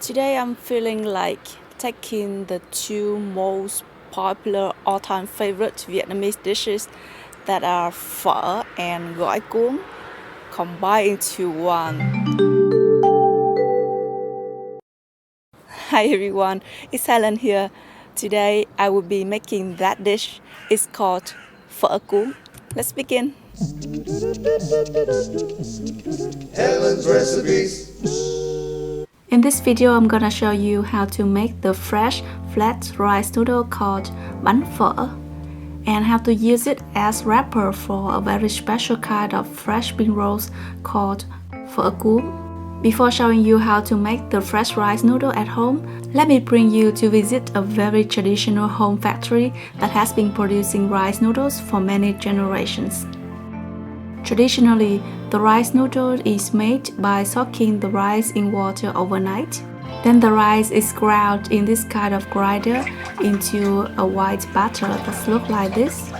Today I'm feeling like taking the two most popular all-time favorite Vietnamese dishes that are phở and gỏi cuốn combined into one. Hi everyone, it's Helen here. Today I will be making that dish. It's called phở cuốn. Let's begin. Helen's recipes. In this video, I'm gonna show you how to make the fresh flat rice noodle called Bánh phở and how to use it as wrapper for a very special kind of fresh bean rolls called phở cuốn. Before showing you how to make the fresh rice noodle at home, let me bring you to visit a very traditional home factory that has been producing rice noodles for many generations. Traditionally, the rice noodle is made by soaking the rice in water overnight. Then the rice is ground in this kind of grinder into a white batter that looks like this.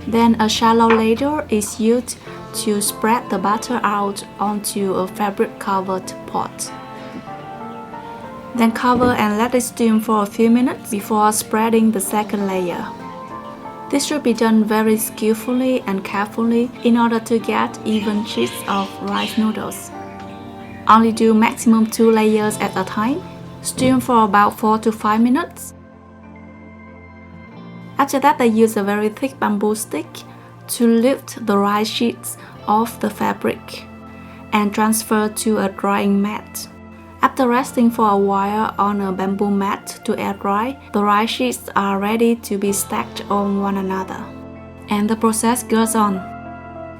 Then a shallow ladle is used to spread the batter out onto a fabric-covered pot. Then cover and let it steam for a few minutes before spreading the second layer. This should be done very skillfully and carefully in order to get even sheets of rice noodles. Only do maximum 2 layers at a time. Steam for about 4 to 5 minutes. After that, they use a very thick bamboo stick to lift the rice sheets off the fabric and transfer to a drying mat. After resting for a while on a bamboo mat to air dry, the rice sheets are ready to be stacked on one another. And the process goes on.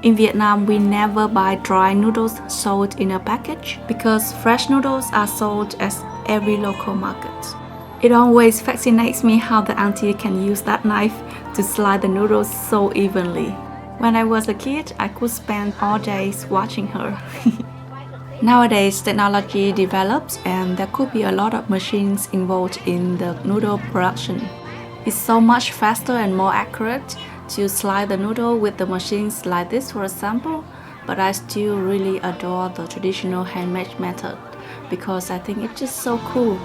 In Vietnam, we never buy dry noodles sold in a package because fresh noodles are sold at every local market. It always fascinates me how the auntie can use that knife to slice the noodles so evenly. When I was a kid, I could spend all days watching her. Nowadays, technology develops and there could be a lot of machines involved in the noodle production. It's so much faster and more accurate to slice the noodle with the machines like this, for example, but I still really adore the traditional handmade method because I think it's just so cool.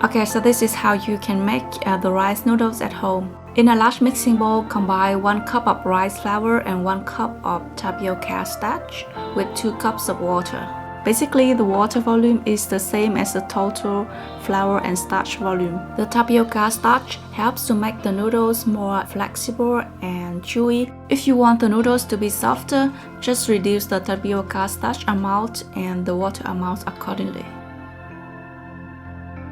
Okay, so this is how you can make the rice noodles at home. In a large mixing bowl, combine 1 cup of rice flour and 1 cup of tapioca starch with 2 cups of water. Basically, the water volume is the same as the total flour and starch volume. The tapioca starch helps to make the noodles more flexible and chewy. If you want the noodles to be softer, just reduce the tapioca starch amount and the water amount accordingly.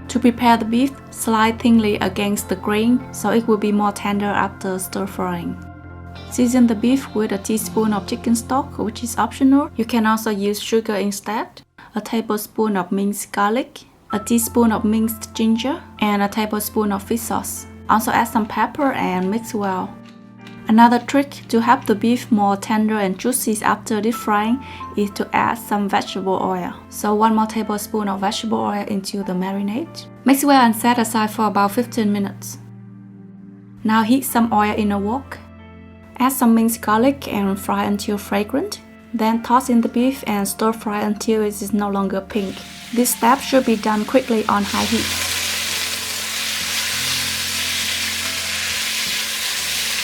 To prepare the beef, slide thinly against the grain so it will be more tender after stir-frying. Season the beef with a teaspoon of chicken stock, which is optional. You can also use sugar instead, a tablespoon of minced garlic, a teaspoon of minced ginger, and a tablespoon of fish sauce. Also add some pepper and mix well. Another trick to help the beef more tender and juicy after deep frying is to add some vegetable oil. So 1 more tablespoon of vegetable oil into the marinade. Mix well and set aside for about 15 minutes. Now heat some oil in a wok. Add some minced garlic and fry until fragrant. Then toss in the beef and stir fry until it is no longer pink. This step should be done quickly on high heat.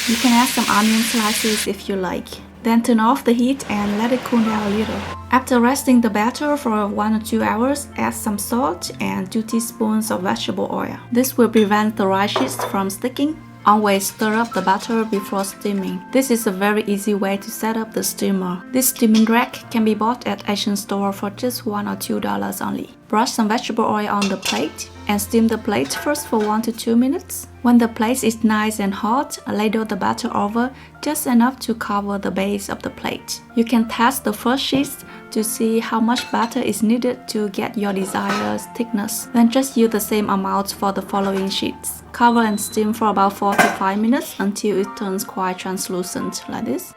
You can add some onion slices if you like. Then turn off the heat and let it cool down a little. After resting the batter for 1 or 2 hours, add some salt and 2 teaspoons of vegetable oil. This will prevent the rice sheets from sticking. Always stir up the batter before steaming. This is a very easy way to set up the steamer. This steaming rack can be bought at Asian store for just $1 or $2 only. Brush some vegetable oil on the plate and steam the plate first for 1 to 2 minutes. When the plate is nice and hot, ladle the batter over just enough to cover the base of the plate. You can test the first sheets to see how much batter is needed to get your desired thickness. Then just use the same amount for the following sheets. Cover and steam for about 4 to 5 minutes until it turns quite translucent like this.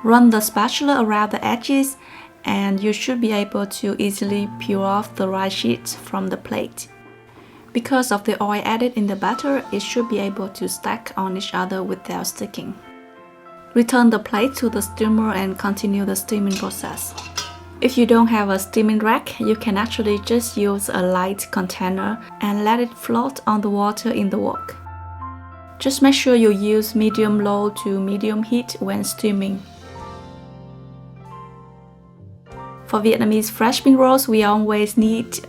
Run the spatula around the edges and you should be able to easily peel off the rice sheets from the plate. Because of the oil added in the batter, it should be able to stack on each other without sticking. Return the plate to the steamer and continue the steaming process. If you don't have a steaming rack, you can actually just use a light container and let it float on the water in the wok. Just make sure you use medium-low to medium heat when steaming. For Vietnamese fresh spring rolls, we always need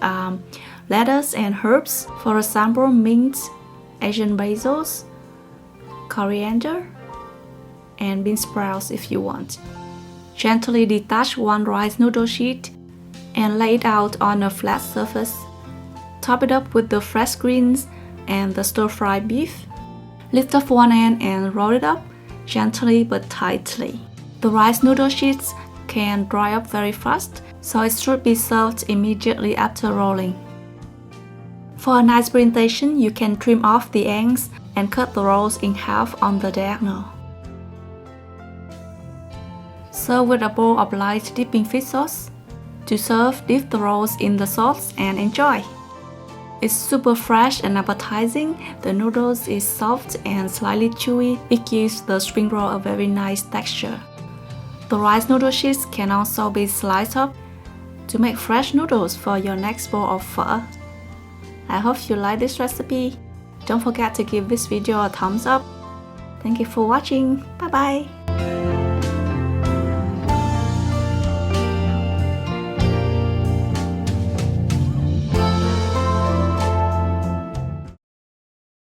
lettuce and herbs. For example, mint, Asian basils, coriander, and bean sprouts if you want. Gently detach one rice noodle sheet and lay it out on a flat surface. Top it up with the fresh greens and the stir-fried beef. Lift off one end and roll it up, gently but tightly. The rice noodle sheets can dry up very fast, so it should be served immediately after rolling. For a nice presentation, you can trim off the ends and cut the rolls in half on the diagonal. Serve with a bowl of light dipping fish sauce. To serve, dip the rolls in the sauce and enjoy. It's super fresh and appetizing. The noodles is soft and slightly chewy. It gives the spring roll a very nice texture. The rice noodle sheets can also be sliced up to make fresh noodles for your next bowl of pho. I hope you like this recipe. Don't forget to give this video a thumbs up. Thank you for watching. Bye bye.